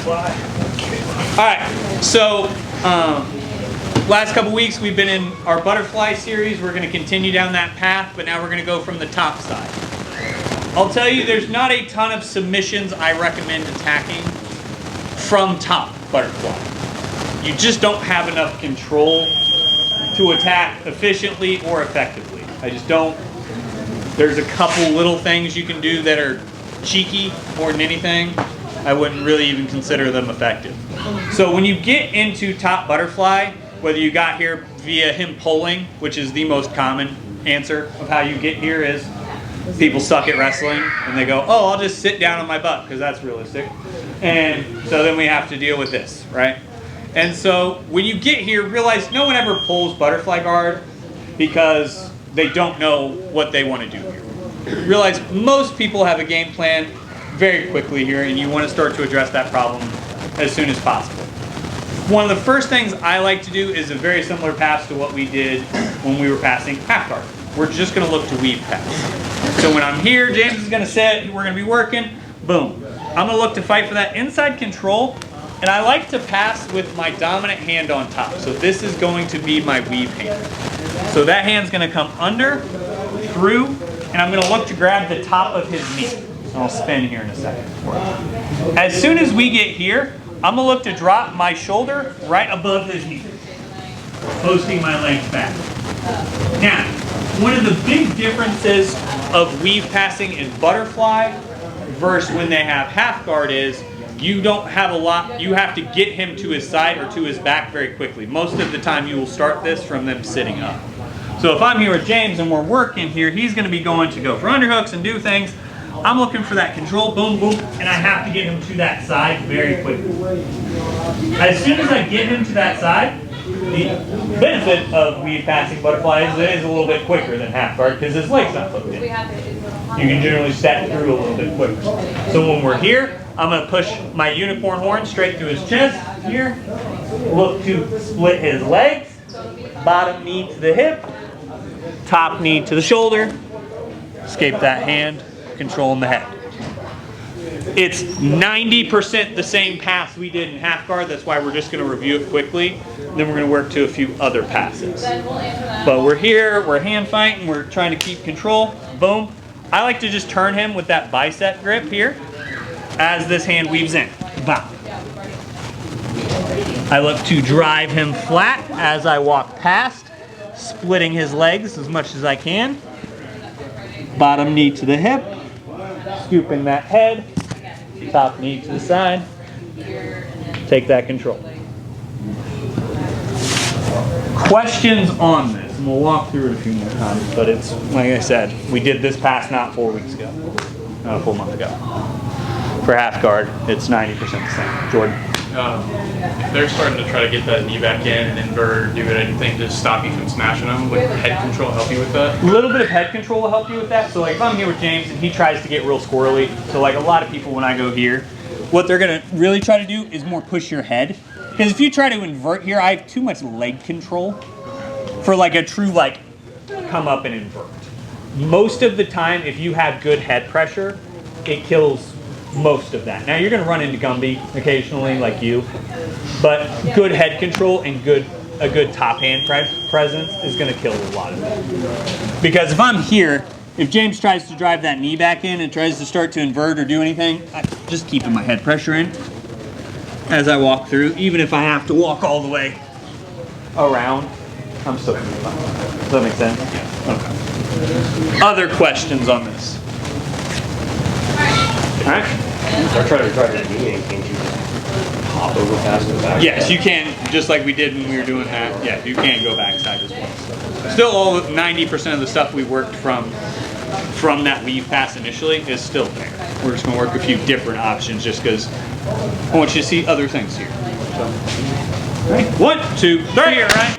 butterfly. All right, so last couple weeks we've been in our butterfly series. We're going to continue down that path, but now we're going to go from the top side. I'll tell you, there's not a ton of submissions I recommend attacking from top butterfly. You just don't have enough control to attack efficiently or effectively. I just don't. There's a couple little things you can do that are cheeky more than anything. I wouldn't really even consider them effective. So when you get into top butterfly, whether you got here via him pulling, which is the most common answer of how you get here, is people suck at wrestling and they go, oh, I'll just sit down on my butt because that's realistic. And so then we have to deal with this, right? And so when you get here, realize no one ever pulls butterfly guard because they don't know what they want to do here. Realize most people have a game plan very quickly here, and you want to start to address that problem as soon as possible. One of the first things I like to do is a very similar pass to what we did when we were passing half guard. We're just going to look to weave pass. So when I'm here, James is going to sit, we're going to be working, boom. I'm going to look to fight for that inside control, and I like to pass with my dominant hand on top. So this is going to be my weave hand. So that hand's going to come under, through, and I'm going to look to grab the top of his knee. And I'll spin here in a second. As soon as we get here, I'm going to look to drop my shoulder right above his knee, posting my legs back. Now, one of the big differences of weave passing in butterfly versus when they have half guard is you don't have a lot, you have to get him to his side or to his back very quickly. Most of the time you will start this from them sitting up. So if I'm here with James and we're working here, he's going to be going to go for underhooks and do things. I'm looking for that control, boom, boom, and I have to get him to that side very quickly. As soon as I get him to that side, the benefit of weave passing butterfly is it is a little bit quicker than half guard because his leg's not hooked in. You can generally step through a little bit quicker. So when we're here, I'm going to push my unicorn horn straight through his chest here. Look to split his legs. Bottom knee to the hip. Top knee to the shoulder. Escape that hand. Controlling the head. It's 90% the same pass we did in half guard. That's why we're just going to review it quickly. Then we're going to work to a few other passes. But we're here. We're hand fighting. We're trying to keep control. Boom. I like to just turn him with that bicep grip here as this hand weaves in. Bam. I look to drive him flat as I walk past, splitting his legs as much as I can. Bottom knee to the hip, scooping that head, top knee to the side. Take that control. Questions on this? And we'll walk through it a few more times, but it's, like I said, we did this pass not 4 weeks ago, not a full month ago. For half guard, it's 90% the same. Jordan? If they're starting to try to get that knee back in and invert or do anything to stop you from smashing them, would head control help you with that? A little bit of head control will help you with that. So like if I'm here with James and he tries to get real squirrely, so like a lot of people when I go here, what they're going to really try to do is more push your head. Because if you try to invert here, I have too much leg control for like a true like come up and invert. Most of the time, if you have good head pressure, it kills most of that. Now you're going to run into Gumby occasionally like you, but good head control and a good top hand presence is going to kill a lot of it. Because if I'm here, if James tries to drive that knee back in and tries to start to invert or do anything, I'm just keeping my head pressure in as I walk through. Even if I have to walk all the way around, I'm still going to be fine. Does that make sense? Yeah. Okay. Other questions on this? Alright. Start trying to drive that knee in, can't you just hop over past the back? Yes, you can, just like we did when we were doing that. Yeah, you can go backside as well. Still, all 90% of the stuff we worked from that weave pass initially is still there. We're just going to work a few different options just because I want you to see other things here. So, right. 1, 2, 3, right?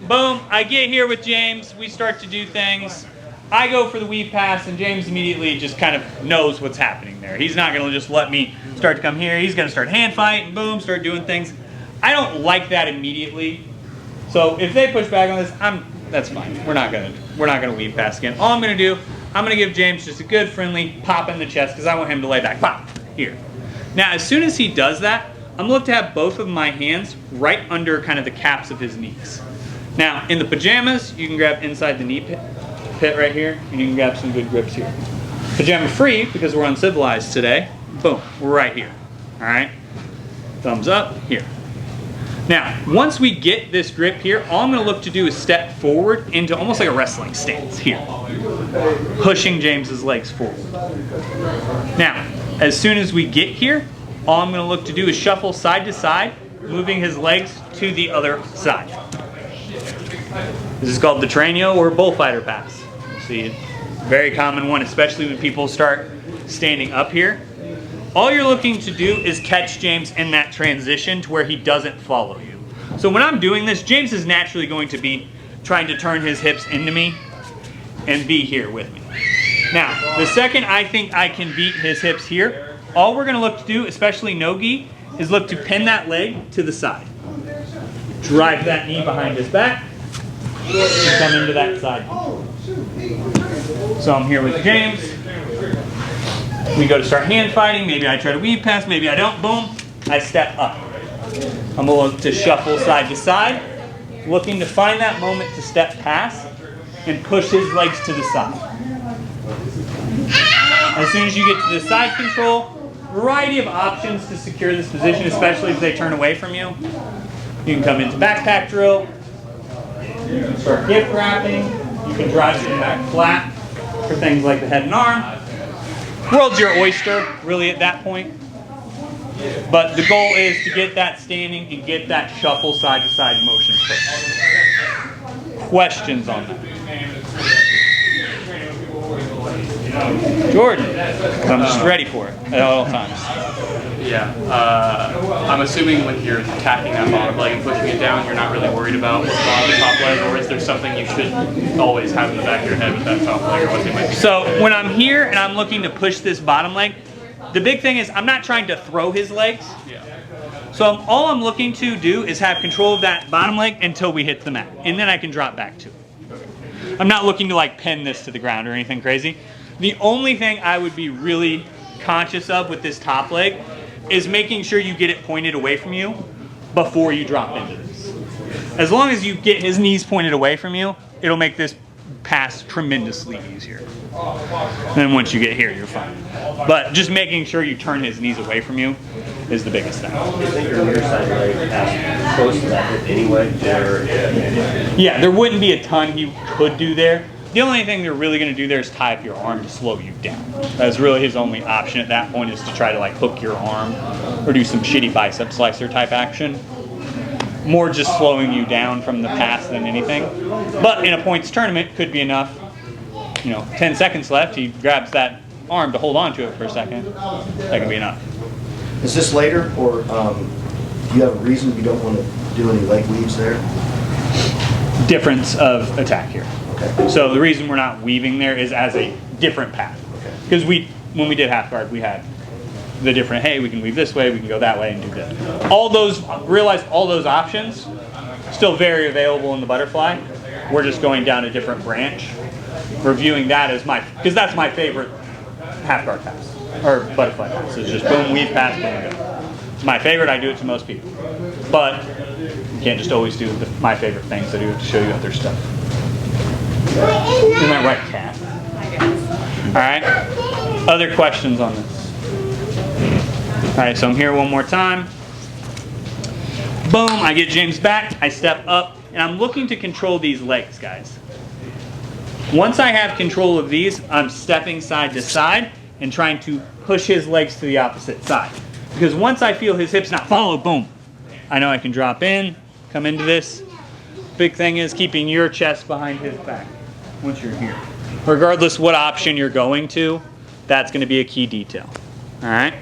Boom, I get here with James, we start to do things. I go for the weave pass and James immediately just kind of knows what's happening there. He's not going to just let me start to come here. He's going to start hand fight and boom, start doing things. I don't like that immediately. So if they push back on this, that's fine. We're not gonna weave pass again. All I'm going to do, I'm going to give James just a good friendly pop in the chest because I want him to lay back. Pop! Here. Now, as soon as he does that, I'm going to look to have both of my hands right under kind of the caps of his knees. Now, in the pajamas, you can grab inside the knee pit right here, and you can grab some good grips here. Pajama free, because we're uncivilized today, boom, we're right here. All right? Thumbs up, here. Now, once we get this grip here, all I'm going to look to do is step forward into almost like a wrestling stance here, pushing James's legs forward. Now, as soon as we get here, all I'm going to look to do is shuffle side to side, moving his legs to the other side. This is called the Tranio or bullfighter pass. See, very common one, especially when people start standing up here. All you're looking to do is catch James in that transition to where he doesn't follow you. So when I'm doing this, James is naturally going to be trying to turn his hips into me and be here with me. Now, the second I think I can beat his hips here, all we're going to look to do, especially no-gi, is look to pin that leg to the side. Drive that knee behind his back and come into that side control. So I'm here with James. We go to start hand fighting. Maybe I try to weave past, maybe I don't. Boom, I step up. I'm going to look to shuffle side to side, looking to find that moment to step past and push his legs to the side. As soon as you get to the side control, variety of options to secure this position, especially if they turn away from you. You can come into backpack drill. You can start hip wrapping. You can drive it back flat for things like the head and arm. World's your oyster, really, at that point. But the goal is to get that standing and get that shuffle side to side motion first. Questions on that? Jordan, I'm just ready for it at all times. Yeah, I'm assuming when you're attacking that bottom leg and pushing it down, you're not really worried about what's on the top leg, or is there something you should always have in the back of your head with that top leg, or what they might be? So when I'm here and I'm looking to push this bottom leg, the big thing is I'm not trying to throw his legs. Yeah. So all I'm looking to do is have control of that bottom leg until we hit the mat, and then I can drop back to it. I'm not looking to like pin this to the ground or anything crazy. The only thing I would be really conscious of with this top leg is making sure you get it pointed away from you before you drop into this. As long as you get his knees pointed away from you, it'll make this pass tremendously easier. And then once you get here, you're fine. But just making sure you turn his knees away from you is the biggest thing. Do you think your near side leg pass close to that hip anyway? Or... Yeah, there wouldn't be a ton he could do there. The only thing they're really going to do there is tie up your arm to slow you down. That's really his only option at that point, is to try to like hook your arm or do some shitty bicep slicer type action. More just slowing you down from the pass than anything. But in a points tournament, could be enough. 10 seconds left, he grabs that arm to hold on to it for a second. That can be enough. Is this later, or do you have a reason you don't want to do any leg weaves there? Difference of attack here. Okay. So the reason we're not weaving there is as a different path. Because when we did half guard, we had the different, hey, we can weave this way, we can go that way and do this. Realize all those options, still very available in the butterfly. We're just going down a different branch. Reviewing that as because that's my favorite half guard pass, or butterfly pass. It's just boom, weave, pass, boom, go. It's my favorite, I do it to most people. But you can't just always do my favorite things. I do it to show you other stuff. Isn't that right, Kat? All right. Other questions on this? All right, so I'm here one more time. Boom, I get James back. I step up, and I'm looking to control these legs, guys. Once I have control of these, I'm stepping side to side and trying to push his legs to the opposite side. Because once I feel his hips not follow, boom, I know I can drop in, come into this. Big thing is keeping your chest behind his back once you're here. Regardless what option you're going to, that's going to be a key detail. All right?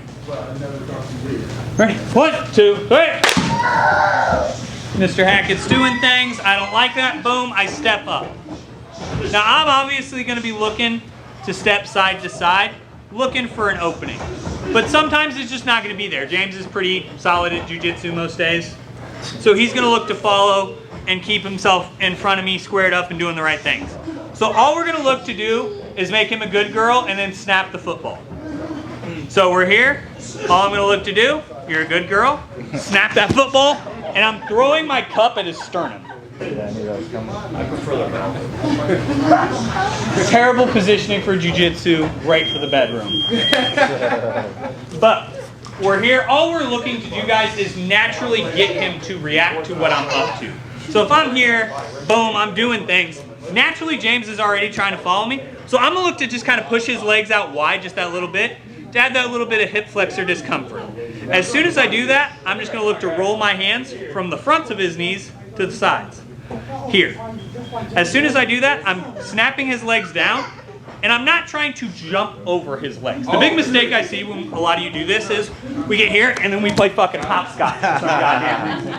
Ready? 1, 2, 3. Mr. Hackett's doing things. I don't like that. Boom, I step up. Now I'm obviously going to be looking to step side to side, looking for an opening. But sometimes it's just not going to be there. James is pretty solid at jiu-jitsu most days. So he's going to look to follow and keep himself in front of me, squared up and doing the right things. So all we're going to look to do is make him a good girl and then snap the football. So we're here. All I'm gonna look to do, you're a good girl, snap that football, and I'm throwing my cup at his sternum. I prefer the mouth. Terrible positioning for jiu-jitsu, great for the bedroom. But we're here, all we're looking to do, guys, is naturally get him to react to what I'm up to. So if I'm here, boom, I'm doing things, naturally James is already trying to follow me. So I'm gonna look to just kind of push his legs out wide just that little bit, to add that little bit of hip flexor discomfort. As soon as I do that, I'm just gonna look to roll my hands from the fronts of his knees to the sides. Here. As soon as I do that, I'm snapping his legs down, and I'm not trying to jump over his legs. The big mistake I see when a lot of you do this is we get here and then we play fucking hopscotch for some goddamn reason.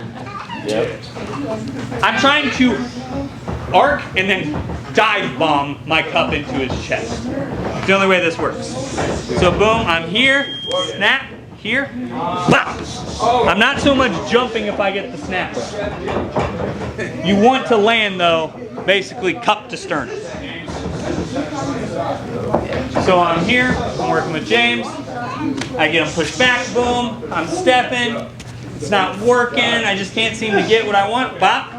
Yep. I'm trying to arc and then dive bomb my cup into his chest. It's the only way this works. So boom, I'm here, snap, here, bam. I'm not so much jumping if I get the snap. You want to land though, basically cup to sternum. So I'm here, I'm working with James. I get him pushed back, boom, I'm stepping. It's not working, I just can't seem to get what I want. Bop,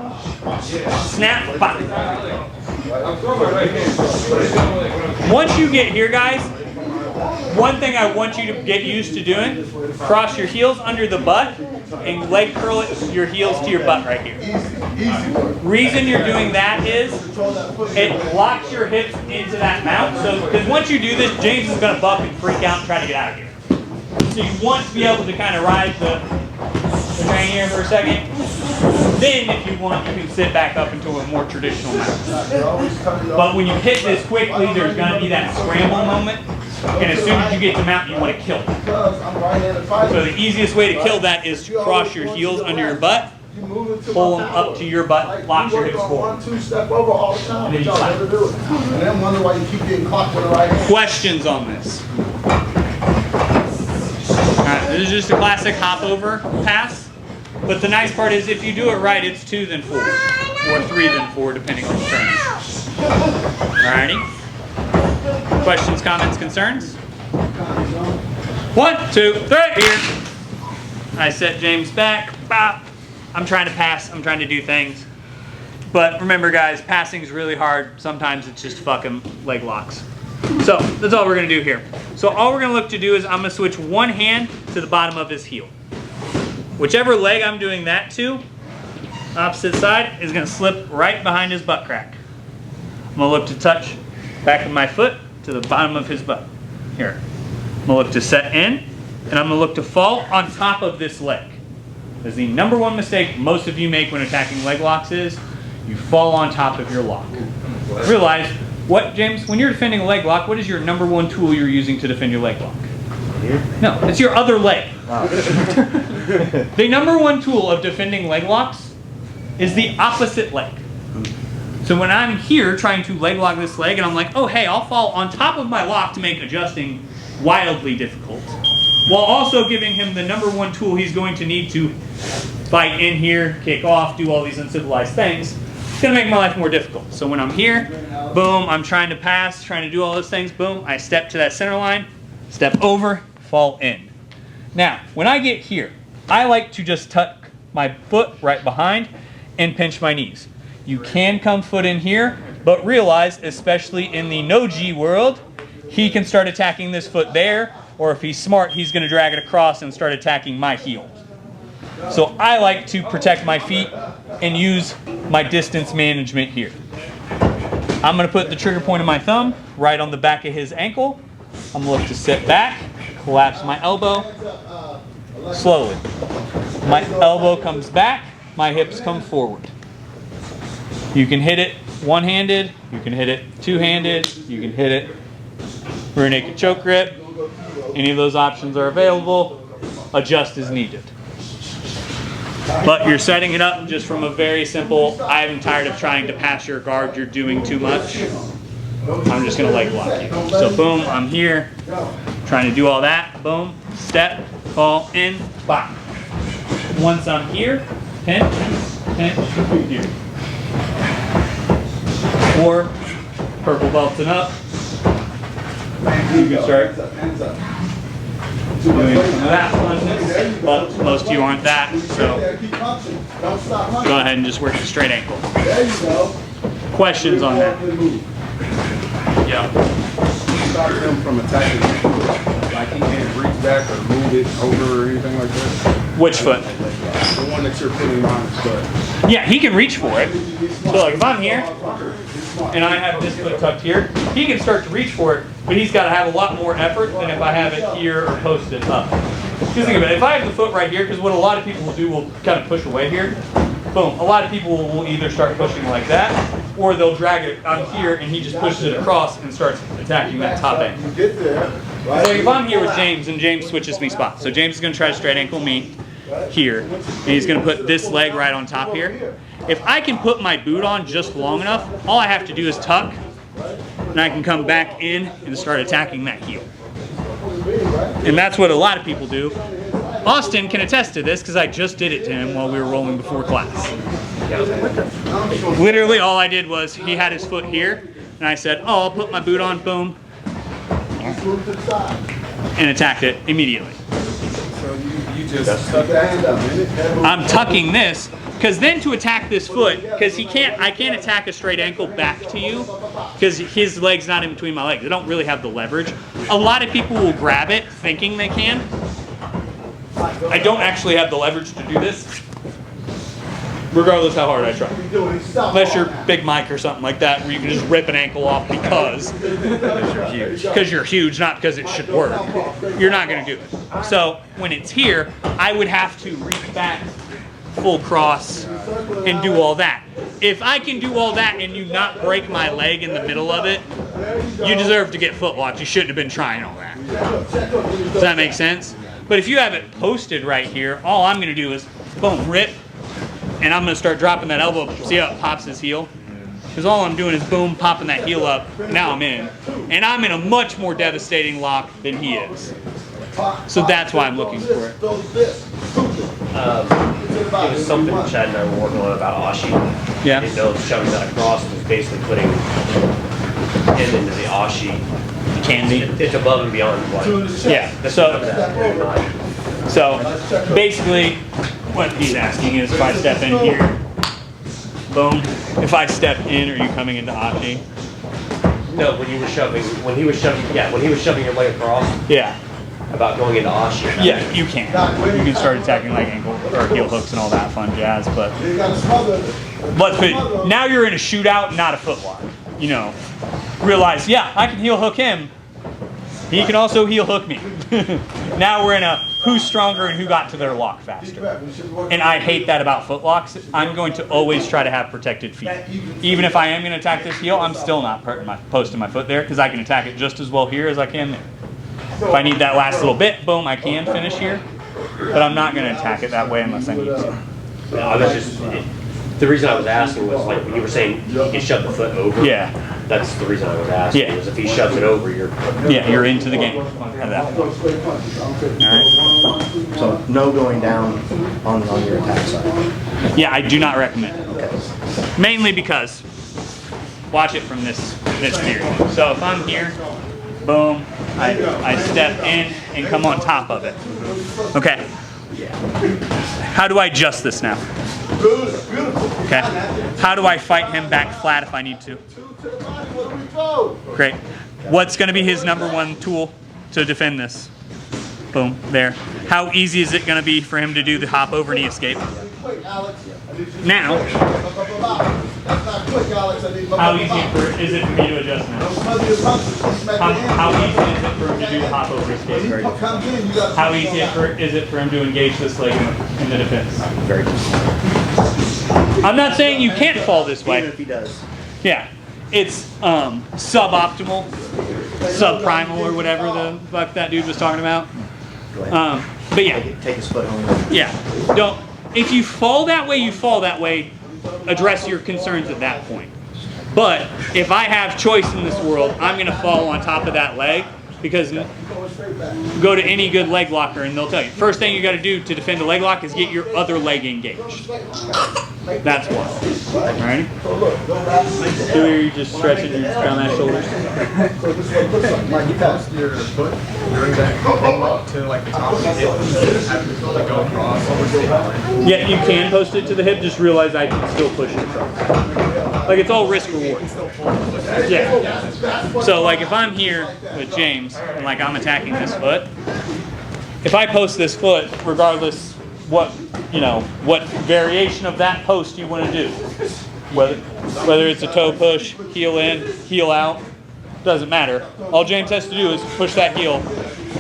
snap, bop. Once you get here, guys, one thing I want you to get used to doing, cross your heels under the butt and leg curl your heels to your butt right here. Reason you're doing that is it locks your hips into that mount. So, because once you do this, James is going to buck and freak out and try to get out of here. So you want to be able to kind of ride the train here for a second. Then, if you want, you can sit back up into a more traditional mount. But when you hit this quickly, there's going to be that scramble moment. And as soon as you get to mount, you want to kill it. So the easiest way to kill that is to cross your heels under your butt, pull them up to your butt, lock your hips forward. And then you slap. Questions on this? Alright, this is just a classic hop over pass. But the nice part is if you do it right, it's 2 then 4. Or 3 then 4, depending on the turn. Alrighty. Questions, comments, concerns? 1, 2, 3, here. I set James back. Bop. I'm trying to pass. I'm trying to do things. But remember, guys, passing is really hard. Sometimes it's just fucking leg locks. So that's all we're going to do here. So all we're going to look to do is I'm going to switch one hand to the bottom of his heel. Whichever leg I'm doing that to, opposite side, is going to slip right behind his butt crack. I'm going to look to touch back of my foot to the bottom of his butt. Here. I'm going to look to set in, and I'm going to look to fall on top of this leg. Because the number one mistake most of you make when attacking leg locks is you fall on top of your lock. Realize, what, James, when you're defending a leg lock, what is your number one tool you're using to defend your leg lock? No, it's your other leg. Wow. The number one tool of defending leg locks is the opposite leg. So when I'm here trying to leg lock this leg and I'm like, oh hey, I'll fall on top of my lock to make adjusting wildly difficult, while also giving him the number one tool he's going to need to fight in here, kick off, do all these uncivilized things. It's going to make my life more difficult. So when I'm here, boom, I'm trying to pass, trying to do all those things, boom, I step to that center line, step over, fall in. Now, when I get here, I like to just tuck my foot right behind and pinch my knees. You can come foot in here, but realize, especially in the no-G world, he can start attacking this foot there, or if he's smart, he's going to drag it across and start attacking my heel. So I like to protect my feet and use my distance management here. I'm going to put the trigger point of my thumb right on the back of his ankle. I'm going to look to sit back, collapse my elbow, slowly. My elbow comes back, my hips come forward. You can hit it one-handed, you can hit it two-handed, you can hit it rear naked choke grip. Any of those options are available. Adjust as needed. But you're setting it up just from a very simple, I'm tired of trying to pass your guard, you're doing too much. I'm just going to leg lock you. So boom, I'm here, trying to do all that. Boom, step, fall, in, bop. Once I'm here, pinch, here. Or purple belts and up. You can start doing some of that fun, but most of you aren't that, so go ahead and just work the straight ankle. Questions on that? Yeah. Stop him from attacking you. Like he can't reach back or move it over or anything like that. Which foot? The one that you're putting on his butt. Yeah, he can reach for it. So like if I'm here, and I have this foot tucked here, he can start to reach for it, but he's got to have a lot more effort than if I have it here or posted up. Just think about it, if I have the foot right here, because what a lot of people will do will kind of push away here, boom, a lot of people will either start pushing like that, or they'll drag it on here and he just pushes it across and starts attacking that top end. So if I'm here with James and James switches me spots, so James is going to try to straight ankle me here, and he's going to put this leg right on top here. If I can put my boot on just long enough, all I have to do is tuck, and I can come back in and start attacking that heel. And that's what a lot of people do. Austin can attest to this because I just did it to him while we were rolling before class. Literally all I did was he had his foot here, and I said, oh, I'll put my boot on, boom, and attacked it immediately. So you just stuck that. I'm tucking this because then to attack this foot, because I can't attack a straight ankle back to you because his leg's not in between my legs. I don't really have the leverage. A lot of people will grab it thinking they can. I don't actually have the leverage to do this, regardless how hard I try. Unless you're Big Mike or something like that, where you can just rip an ankle off because you're huge, not because it should work. You're not going to do it. So when it's here, I would have to reach back, full cross, and do all that. If I can do all that and you not break my leg in the middle of it, you deserve to get foot locked. You shouldn't have been trying all that. Does that make sense? But if you have it posted right here, all I'm going to do is, boom, rip, and I'm going to start dropping that elbow. See how it pops his heel? Because all I'm doing is, boom, popping that heel up. Now I'm in. And I'm in a much more devastating lock than he is. So that's why I'm looking for it. It was something Chad and I were working on about Ashi. Yeah. Didn't know if shoving that across was basically putting him into the Ashi. Can be. It's above and beyond what. Yeah. So basically, what he's asking is if I step in here, boom. If I step in, are you coming into Ashi? No, when he was shoving your leg across. Yeah. About going into Ashi. Yeah, you can. You can start attacking like ankle or heel hooks and all that fun jazz, but let's put it, now you're in a shootout, not a footlock. You know, realize, yeah, I can heel hook him. He can also heel hook me. Now we're in a who's stronger and who got to their lock faster. And I hate that about footlocks. I'm going to always try to have protected feet. Even if I am going to attack this heel, I'm still not posting my foot there because I can attack it just as well here as I can there. If I need that last little bit, boom, I can finish here. But I'm not going to attack it that way unless I need to. No, I was just, the reason I was asking was like when you were saying you can shove the foot over. Yeah. That's the reason I was asking. Yeah. Was if he shoves it over, you're. Yeah, you're into the game at that point. All right. So no going down on your attack side. Yeah, I do not recommend it. Mainly because, watch it from this theory. So if I'm here, boom, I step in and come on top of it. Okay. How do I adjust this now? Okay. How do I fight him back flat if I need to? Great. What's going to be his number one tool to defend this? Boom, there. How easy is it going to be for him to do the hop over knee escape? Now, how easy is it for me to adjust now? How easy is it for him to do the hop over escape? How easy is it for him to engage this leg in the defense? Very good. I'm not saying you can't fall this way. Even if he does. Yeah, it's suboptimal, subprimal, or whatever the fuck that dude was talking about. Go ahead. But yeah, Take his foot home. yeah. Don't. If you fall that way, you fall that way. Address your concerns at that point. But if I have choice in this world, I'm gonna fall on top of that leg because go to any good leg locker and they'll tell you. First thing you got to do to defend a leg lock is get your other leg engaged. That's one. Alright? So you just stretch it around that shoulder. Like you post your foot during that roll up to like the top of the hip, have it like go across. Yeah, you can post it to the hip, just realize I can still push it across. Like it's all risk reward. Yeah. So like if I'm here with James and like I'm attacking this foot, if I post this foot, regardless what what variation of that post you want to do, whether it's a toe push, heel in, heel out, doesn't matter. All James has to do is push that heel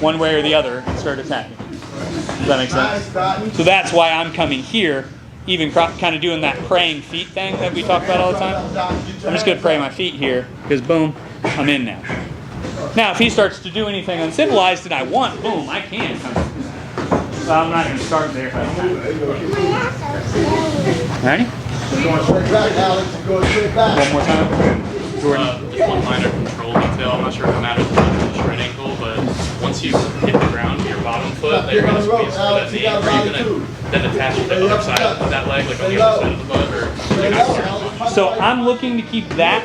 one way or the other and start attacking. Does that make sense? So that's why I'm coming here, even kind of doing that praying feet thing that we talk about all the time. I'm just going to pray my feet here, because boom, I'm in now. Now, if he starts to do anything uncivilized that I want, boom, I can come in. So I'm not going to start there if I don't have to. Alrighty? One more time. Jordan. Just one minor control detail. I'm not sure if it matters much with the straight ankle, but once you hit the ground, your bottom foot, that you're going to squeeze for that knee, are you going to then attach the other side of that leg, like on the other side of the butt, or you're not sure? So I'm looking to keep that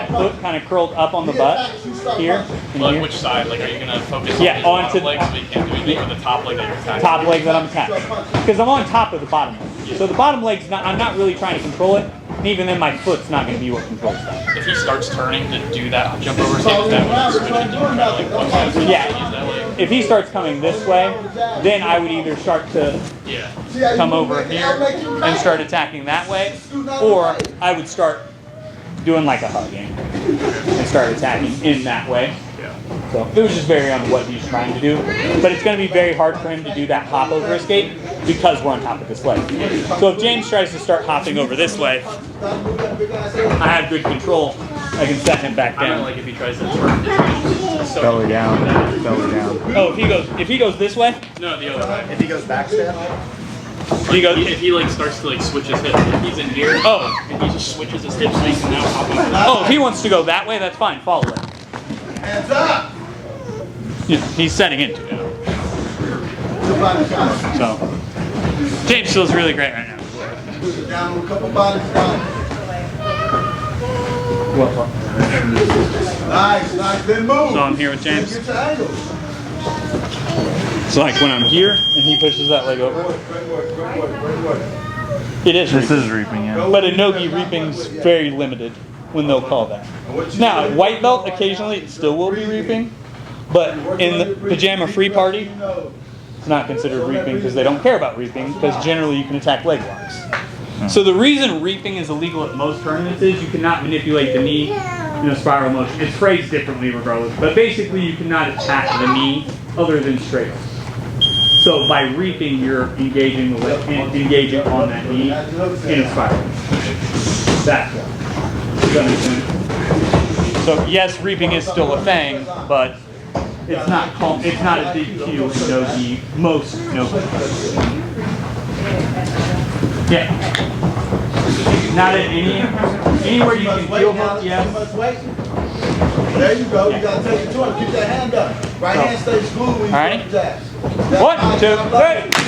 foot kind of curled up on the butt here. And Like here. which side? Like, are you going to focus on Yeah, the onto bottom leg so you can't do anything, or the top leg that you're attacking? Top leg that I'm attacking. Because I'm on top of the bottom leg. So the bottom leg's I'm not really trying to control it. And even then my foot's not going to be what controls that. If he starts turning to do that jump over his hip, is that when you switch it to try to like one side? Yeah. Use that leg? If he starts coming this way, then I would either start to Yeah. come over here and start attacking that way, or I would start doing like a hugging and start attacking in that way. Yeah. So it was just vary on what he's trying to do. But it's going to be very hard for him to do that hop over escape because we're on top of this leg. So if James tries to start hopping over this way, I have good control. I can set him back I don't down. like if he tries to turn his Belly down, belly down. Oh, if he goes this way, No, the other way. If he goes back step, he goes. If he like starts to like switch his hip, if he's in here, Oh. and he just switches his hips so he can now hop over. Oh, if he wants to go that way, that's fine. Follow it. hands up. Yeah, he's setting into it. So James feels really great right now. Down with a couple bodies down. Nice, then move. So I'm here with James. Get your angle. So like when I'm here and he pushes that leg over, Great work. it is reaping. This is reaping, yeah. But in Nogi, reaping's very limited when they'll call that. Now, at white belt, occasionally it still will be reaping, but in the pajama free party, it's not considered reaping because they don't care about reaping, because generally you can attack leg locks. So the reason reaping is illegal at most tournaments is you cannot manipulate the knee in a spiral motion. It's phrased differently regardless, but basically you cannot attack the knee other than straight up. So by reaping, you're engaging on that knee in a spiral. That's why. Does that make sense? So yes, reaping is still a thing, but it's not a DQ in Nogi, most Nogi. Yeah. Not at anywhere you can feel hook, yes. There you go. You gotta take it to him. Keep that hand up. Right hand stays glued when you Alrighty. put that. 1, 2, 3.